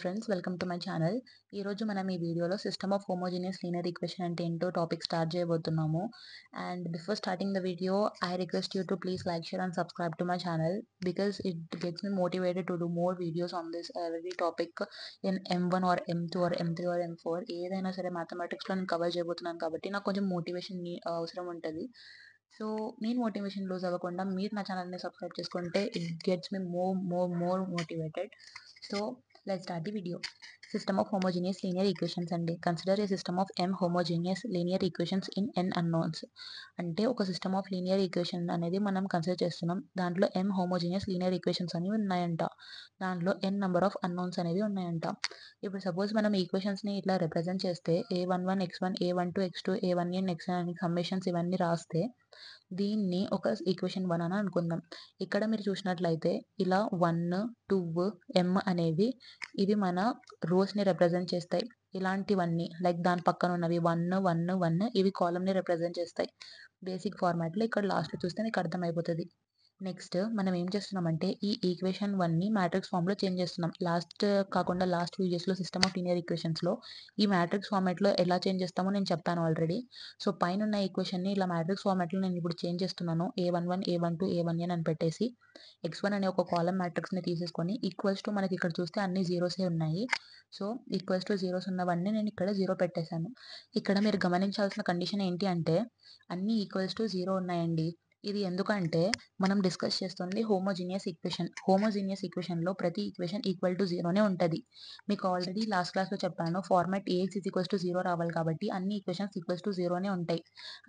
Friends, welcome to my channel. ఈరోజు మనం ఈ వీడియోలో system of homogeneous linear equation అంటే ఏంటో టాపిక్ స్టార్ట్ చేయబోతున్నాము. And before starting the video, I request you to please like, share and subscribe to my channel because it gets me motivated to do more videos on this every topic in M1 or M2 or M3 or M4. ఏదైనా సరే మ్యాథమెటిక్స్లో నేను cover చేయబోతున్నాను కాబట్టి నాకు కొంచెం motivation అవసరం ఉంటుంది. So నేను మోటివేషన్ లూజ్ అవ్వకుండా మీరు నా ఛానల్ని సబ్స్క్రైబ్ చేసుకుంటే it gets me more motivated. So let's start the video. System of homogeneous linear equations అండి. Consider a system of m homogeneous linear equations in n unknowns. అంటే ఒక సిస్టమ్ ఆఫ్ లీనియర్ ఈక్వేషన్ అనేది మనం consider చేస్తున్నాం. దాంట్లో m homogeneous linear equations అనేవి ఉన్నాయంట. దాంట్లో n నెంబర్ ఆఫ్ అన్నోన్స్ అనేవి ఉన్నాయంట. ఇప్పుడు సపోజ్ మనం ఈక్వేషన్స్ని ఇట్లా రిప్రజెంట్ చేస్తే a11 x1 a12 x2 a1n xn అని సమ్మేషన్స్ ఇవన్నీ రాస్తే దీన్ని ఒక ఈక్వేషన్ 1 అని అనుకుందాం. ఇక్కడ మీరు చూసినట్లయితే ఇలా 1 2 m అనేవి ఇవి మన రోస్ని రిప్రజెంట్ చేస్తాయి. ఇలాంటివన్నీ లైక్ దాని పక్కన ఉన్నవి 1 1 1 ఇవి కాలమ్ని రిప్రజెంట్ చేస్తాయి. బేసిక్ ఫార్మాట్లో ఇక్కడ లాస్ట్ చూస్తే మీకు అర్థమైపోతుంది. నెక్స్ట్ మనం ఏం చేస్తున్నామంటే ఈ ఈక్వేషన్ 1ని మ్యాట్రిక్స్ ఫామ్లో చేంజ్ చేస్తున్నాం. లాస్ట్ వీడియోస్లో సిస్టమ్ ఆఫ్ లీనియర్ ఈక్వేషన్స్లో ఈ మ్యాట్రిక్స్ ఫార్మాట్లో ఎలా చేంజ్ చేస్తామో నేను చెప్పాను ఆల్రెడీ. సో పైన ఉన్న ఈక్వేషన్ని ఇలా మ్యాట్రిక్స్ ఫార్మాట్లో నేను ఇప్పుడు చేంజ్ చేస్తున్నాను. a11 a12 a1n అని పెట్టేసి x1 అనే ఒక కాలమ్ మ్యాట్రిక్స్ని తీసేసుకొని ఈక్వల్స్ టు మనకి ఇక్కడ చూస్తే అన్ని జీరోసే ఉన్నాయి. సో ఈక్వల్స్ టు జీరోస్ ఉన్నవన్నీ నేను ఇక్కడ జీరో పెట్టేశాను. ఇక్కడ మీరు గమనించాల్సిన కండిషన్ ఏంటి అంటే అన్ని ఈక్వల్స్ టు జీరో ఉన్నాయండి. ఇది ఎందుకంటే మనం డిస్కస్ చేస్తుంది హోమోజీనియస్ ఈక్వేషన్. హోమోజీనియస్ ఈక్వేషన్లో ప్రతి ఈక్వేషన్ ఈక్వల్ టు జీరోనే ఉంటుంది. మీకు ఆల్రెడీ లాస్ట్ క్లాస్లో చెప్పాను format AX is equals to zero రావాలి కాబట్టి అన్ని ఈక్వేషన్స్ ఈక్వల్స్ టు జీరోనే ఉంటాయి.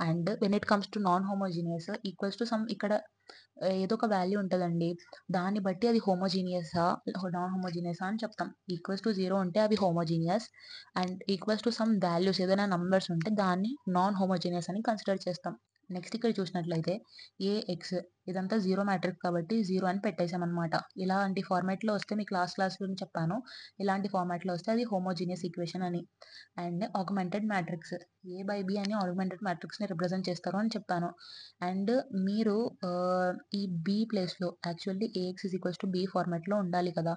And when it comes to non homogeneous equals to some ఇక్కడ ఏదో ఒక వాల్యూ ఉంటుందండి. దాన్ని బట్టి అది హోమోజీనియసా నాన్ హోమోజీనియసా అని చెప్తాం. ఈక్వల్స్ టు జీరో ఉంటే అవి homogeneous and equals to some values ఏదైనా నంబర్స్ ఉంటే దాన్ని నాన్ హోమోజీనియస్ అని కన్సిడర్ చేస్తాం. నెక్స్ట్ ఇక్కడ చూసినట్లయితే AX ఇదంతా జీరో మ్యాట్రిక్స్ కాబట్టి జీరో అని పెట్టేసామన్నమాట. ఇలాంటి ఫార్మాట్లో వస్తే మీకు క్లాస్లో చెప్పాను. ఇలాంటి ఫార్మాట్లో వస్తే అది హోమోజీనియస్ ఈక్వేషన్ అని. అండ్ ఆగ్మెంటెడ్ మ్యాట్రిక్స్ A/B అని ఆగ్మెంటెడ్ మ్యాట్రిక్స్ని రిప్రజెంట్ చేస్తారు అని చెప్పాను. అండ్ మీరు ఈ B ప్లేస్లో actually AX is equals to B ఫార్మాట్లో ఉండాలి కదా.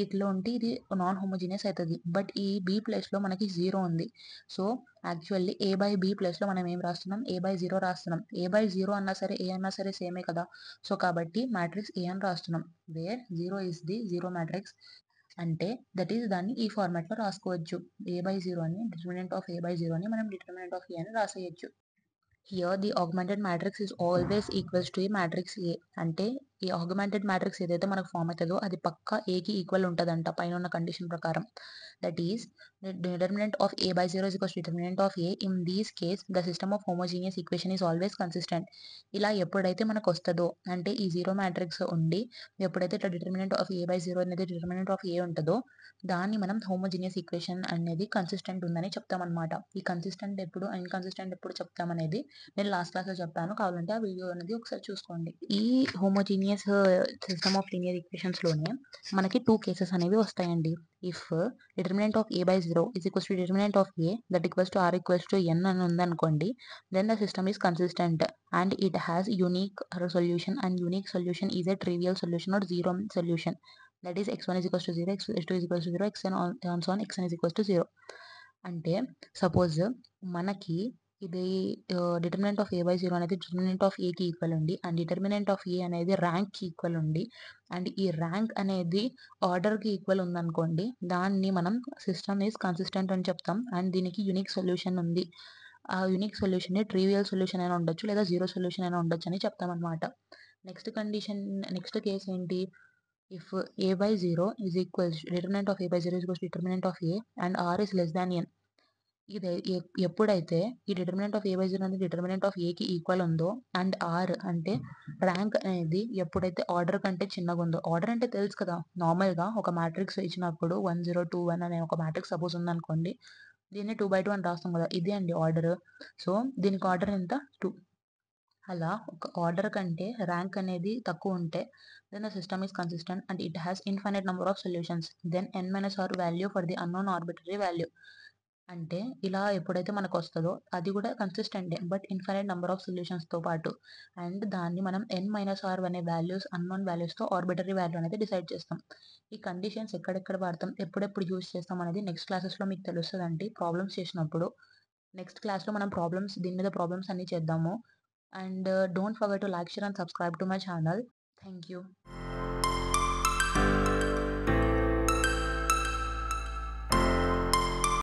ఇట్లా ఉంటే ఇది నాన్ హోమోజీనియస్ అవుతుంది. బట్ ఈ B ప్లేస్లో మనకి జీరో ఉంది. సో యాక్చువల్లీ A/B ప్లేస్లో మనం ఏం రాస్తున్నాం A/0 రాస్తున్నాం. A/0 అన్నా సరే A అన్నా సరే సేమే కదా. సో కాబట్టి మ్యాట్రిక్స్ A అని రాస్తున్నాం. Where zero is the zero matrix అంటే దట్ ఈస్ దాన్ని ఈ ఫార్మాట్లో రాసుకోవచ్చు. A/0 అని డిటర్మినెంట్ ఆఫ్ A/0 అని మనం డిటర్మినెంట్ ఆఫ్ A అని రాసేయచ్చు. Here the augmented matrix is always equals to ఈ మ్యాట్రిక్స్ A. అంటే ఈ ఆగ్మెంటెడ్ మ్యాట్రిక్స్ ఏదైతే మనకు ఫామ్ అవుతుందో అది పక్కా Aకి ఈక్వల్ ఉంటుందంట పైన ఉన్న కండిషన్ ప్రకారం. That is determinant of A/0 is equals to determinant of A. In this case the system of homogeneous equation is always consistent. ఇలా ఎప్పుడైతే మనకు వస్తుందో అంటే ఈ జీరో మ్యాట్రిక్స్ ఉండి ఎప్పుడైతే ఇట్లా డిటర్మినెంట్ ఆఫ్ A/0 అనేది డిటర్మినెంట్ ఆఫ్ A ఉంటుందో దాన్ని మనం హోమోజీనియస్ ఈక్వేషన్ అనేది కన్సిస్టెంట్ ఉందని చెప్తామన్నమాట. ఈ కన్సిస్టెంట్ ఎప్పుడు ఇన్కన్సిస్టెంట్ ఎప్పుడు చెప్తామనేది నేను లాస్ట్ క్లాస్లో చెప్తాను. కావాలంటే ఆ వీడియో అనేది ఒకసారి చూసుకోండి. ఈ హోమోజీనియస్ సిస్టమ్ ఆఫ్ లీనియర్ ఈక్వేషన్స్లోనే మనకి 2 కేసెస్ అనేవి వస్తాయండి. If determinant of A/0 is equals to determinant of A that equals to R equals to N అని ఉందనుకోండి, then the system is consistent and it has unique solution and unique solution is a trivial solution or zero solution. That is x1 is equals to 0, x2 is equals to 0, xn on so on xn is equals to 0. అంటే suppose మనకి ఇది determinant of A/0 అనేది determinant of Aకి equal ఉండి and determinant of A అనేది ర్యాంక్కి equal ఉండి and ఈ rank అనేది ఆర్డర్కి ఈక్వల్ ఉందనుకోండి, దాన్ని మనం సిస్టమ్ ఈజ్ కన్సిస్టెంట్ అని చెప్తాం. అండ్ దీనికి యూనిక్ సొల్యూషన్ ఉంది. ఆ యూనిక్ సొల్యూషన్ని ట్రివియల్ సొల్యూషన్ అయినా ఉండొచ్చు లేదా జీరో సొల్యూషన్ అయినా ఉండొచ్చు అని చెప్తామన్నమాట. నెక్స్ట్ కేస్ ఏంటి? If A/0 is equals determinant of A/0 is equals to determinant of A and R is less than N. ఇది ఎప్పుడైతే ఈ డిటర్మినెంట్ ఆఫ్ A/0 అనేది డిటర్మినెంట్ ఆఫ్ Aకి ఈక్వల్ ఉందో అండ్ R అంటే ర్యాంక్ అనేది ఎప్పుడైతే ఆర్డర్ కంటే చిన్నగా ఉందో, ఆర్డర్ అంటే తెలుసు కదా, నార్మల్గా ఒక మ్యాట్రిక్స్ ఇచ్చినప్పుడు 1 0 2 1 అనే ఒక మ్యాట్రిక్స్ సపోజ్ ఉందనుకోండి, దీన్ని 2/2 అని రాస్తాం కదా, ఇదే అండి ఆర్డర్. సో దీనికి ఆర్డర్ ఎంత 2. అలా ఒక ఆర్డర్ కంటే ర్యాంక్ అనేది తక్కువ ఉంటే then the system is consistent and it has infinite number of solutions. Then n minus r value for the unknown arbitrary value. అంటే ఇలా ఎప్పుడైతే మనకొస్తదో అది గూడా కన్సిస్టెంటే. బట్ ఇన్‌ఫైనైట్ నంబర్ ఆఫ్ సొల్యూషన్స్‌తో పాటు. అండ్ దాన్ని మనం n-r అనే వాల్యూస్ అన్‌నోన్ వాల్యూస్‌తో ఆర్బిటరీ వాల్యూ అనేది డిసైడ్ చేస్తాం. ఈ కండిషన్స్ ఎక్కడెక్కడ వాడతాం, ఎప్పుడెప్పుడు యూజ్ చేస్తాం అనేది నెక్స్ట్ క్లాసెస్‌లో మీకు తెలుస్తదండి ప్రాబ్లమ్స్ చేసినప్పుడు. నెక్స్ట్ క్లాస్‌లో మనం దీని మీద ప్రాబ్లమ్స్ అన్నీ చేద్దాము. And don't forget to like, share and subscribe to my channel. Thank you.